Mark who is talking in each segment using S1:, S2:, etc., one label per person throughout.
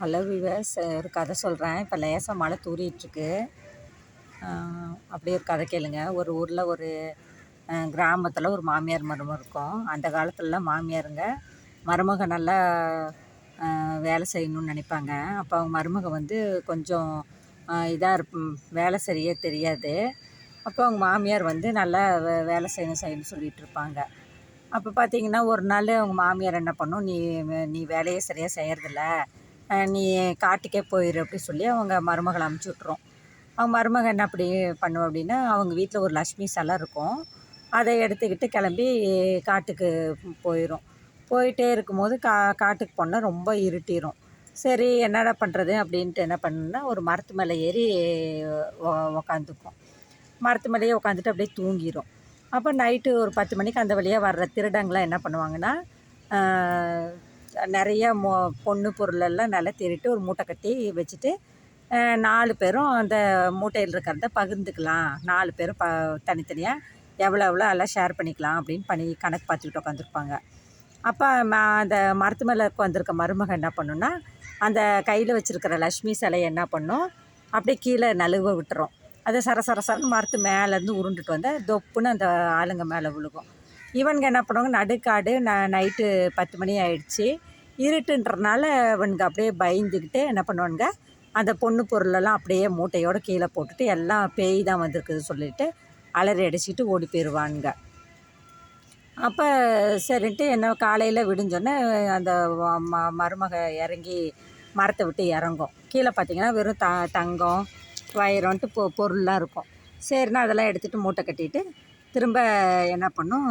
S1: Hello viewers, ஒரு கதை சொல்கிறேன். இப்போ லேசாக மழை தூறிட்டுருக்கு. அப்படியே ஒரு கதை கேளுங்க. ஒரு ஊரில் ஒரு கிராமத்தில் ஒரு மாமியார் மருமக இருக்கும். அந்த காலத்துலலாம் மாமியாருங்க மருமக நல்லா வேலை செய்யணும்னு நினைப்பாங்க. அப்போ அவங்க மருமக வந்து கொஞ்சம் இதாக வேலை சரியாக தெரியாது. அப்போ அவங்க மாமியார் வந்து நல்லா வேலை செய்யணும்னு சொல்லிகிட்டு இருப்பாங்க. அப்போ பார்த்தீங்கன்னா ஒரு நாள் அவங்க மாமியார் என்ன பண்ணும், நீ வேலையை சரியாக செய்கிறதில்ல, நீ காட்டுக்கே போயிரு அப்படி சொல்லி அவங்க மருமகளை அமுச்சு விட்ரும். அவங்க மருமக என்ன அப்படி பண்ணுவோம் அப்படின்னா, அவங்க வீட்டில் ஒரு லக்ஷ்மி சிலை இருக்கும். அதை எடுத்துக்கிட்டு கிளம்பி காட்டுக்கு போயிடும். போயிட்டே இருக்கும்போது காட்டுக்கு போனால் ரொம்ப இருட்டிடும். சரி என்னடா பண்ணுறது அப்படின்ட்டு என்ன பண்ணுன்னா, ஒரு மரத்து மேலே ஏறி உக்காந்துக்கும். மரத்து மேலேயே உட்காந்துட்டு அப்படியே தூங்கிடும். அப்போ நைட்டு ஒரு 10 மணிக்கு அந்த வழியாக வர்ற திருடங்களாம் என்ன பண்ணுவாங்கன்னா, நிறைய பொண்ணு பொருளெல்லாம் நல்லா திருட்டு ஒரு மூட்டை கட்டி வச்சுட்டு 4 பேரும் அந்த மூட்டையில் இருக்கிறத பகிர்ந்துக்கலாம். 4 பேரும் தனித்தனியாக எவ்வளோ எல்லாம் ஷேர் பண்ணிக்கலாம் அப்படின்னு கணக்கு பார்த்துக்கிட்டு உட்காந்துருப்பாங்க. அப்போ அந்த மரத்து மேலே உட்காந்துருக்க மருமக என்ன பண்ணுன்னா, அந்த கையில் வச்சுருக்கிற லக்ஷ்மி சிலையை என்ன பண்ணும், அப்படியே கீழே நழுவ விட்டுரும். அதை சரசரன்னு மரத்து மேலேருந்து உருண்டுட்டு வந்தால் தொப்புன்னு அந்த ஆளுங்க மேலே விழுகும். இவனுங்க என்ன பண்ணுவாங்க, நடுக்காடு நைட்டு 10 மணி ஆயிடுச்சு, இருட்டுன்றனால இவனுங்க அப்படியே பயந்துக்கிட்டு என்ன பண்ணுவானுங்க, அந்த பொண்ணு பொருளெல்லாம் அப்படியே மூட்டையோடு கீழே போட்டுட்டு எல்லாம் பேய் தான் வந்திருக்குது சொல்லிவிட்டு அலறி அடிச்சுட்டு ஓடி போயிடுவானுங்க. அப்போ சரின்ட்டு என்ன காலையில் விடிஞ்சோடனே அந்த மருமக இறங்கி மரத்தை விட்டு இறங்கும். கீழே பார்த்திங்கன்னா வெறும் தங்கம் வைரம்ன்ட்டு பொருள்லாம் இருக்கும். சரின்னா அதெல்லாம் எடுத்துகிட்டு மூட்டை கட்டிட்டு திரும்ப என்ன பண்ணும்,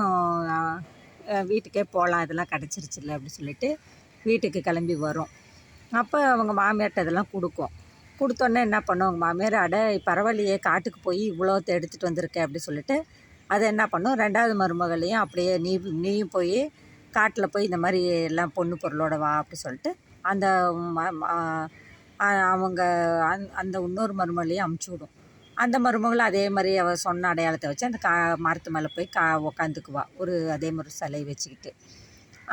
S1: வீட்டுக்கே போகலாம், இதெல்லாம் கிடச்சிருச்சுல்ல அப்படி சொல்லிட்டு வீட்டுக்கு கிளம்பி வரும். அப்போ அவங்க மாமியார்கிட்ட இதெல்லாம் கொடுத்தோன்னே என்ன பண்ணும், அவங்க மாமியார் பரவாயில்லையே, காட்டுக்கு போய் இவ்வளோத்தை எடுத்துகிட்டு வந்திருக்கேன் அப்படி சொல்லிட்டு அதை என்ன பண்ணும், 2வது மருமகளையும் அப்படியே நீயும் போய் காட்டில் போய் இந்த மாதிரி எல்லாம் பொண்ணு பொருளோட வா அப்படி சொல்லிட்டு அந்த அவங்க அந்த இன்னொரு மருமகளையும் அமுச்சு விடும். அந்த மருமகளும் அதே மாதிரி அவள் சொன்ன அடையாளத்தை வச்சு அந்த மரத்து மேலே போய் உக்காந்துக்குவா, அதே மாதிரி சிலையை வச்சுக்கிட்டு.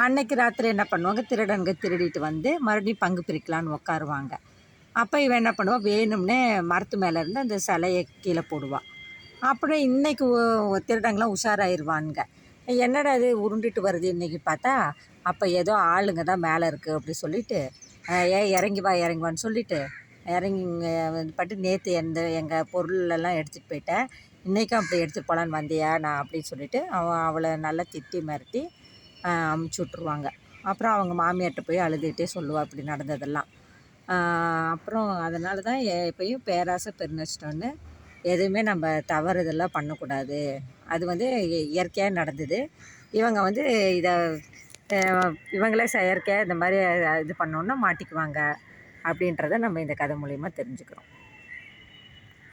S1: அன்னைக்கு ராத்திரி என்ன பண்ணுவாங்க, திருடனுங்க திருடிட்டு வந்து மறுபடியும் பங்கு பிரிக்கலான்னு உட்காருவாங்க. அப்போ இவன் என்ன பண்ணுவாள், வேணும்னே மரத்து மேலே இருந்து அந்த சிலையை கீழே போடுவாள். அப்புறம் இன்றைக்கி திருடங்களாம் உஷாராயிருவானுங்க, என்னடா இது உருண்டுட்டு வருது இன்றைக்கி பார்த்தா, அப்போ ஏதோ ஆளுங்க தான் மேலே இருக்குது அப்படி சொல்லிவிட்டு இறங்கி வான்னு சொல்லிவிட்டு இறங்கி பட்டு நேற்று எங்கள் பொருளெல்லாம் எடுத்துகிட்டு போயிட்டேன், இன்றைக்கும் அப்படி எடுத்துகிட்டு போகலான்னு வந்தியா நான் அப்படின்னு சொல்லிவிட்டு அவளை நல்லா திட்டி மிரட்டி அமுச்சு விட்ருவாங்க. அப்புறம் அவங்க மாமியார்கிட்ட போய் அழுதுகிட்டே சொல்லுவாள் இப்படி நடந்ததெல்லாம். அப்புறம் அதனால தான் எப்பயும் பேராசை பெருநஷ்டம்னு எதுவுமே நம்ம தவறுதெல்லாம் பண்ணக்கூடாது. அது வந்து இயற்கையாக நடந்தது. இவங்க வந்து இதை இவங்களே செயற்கையாக இந்த மாதிரி இது பண்ணோன்னா மாட்டிக்குவாங்க அப்படின்றத நம்ம இந்த கதை மூலிமா தெரிஞ்சுக்கிறோம்.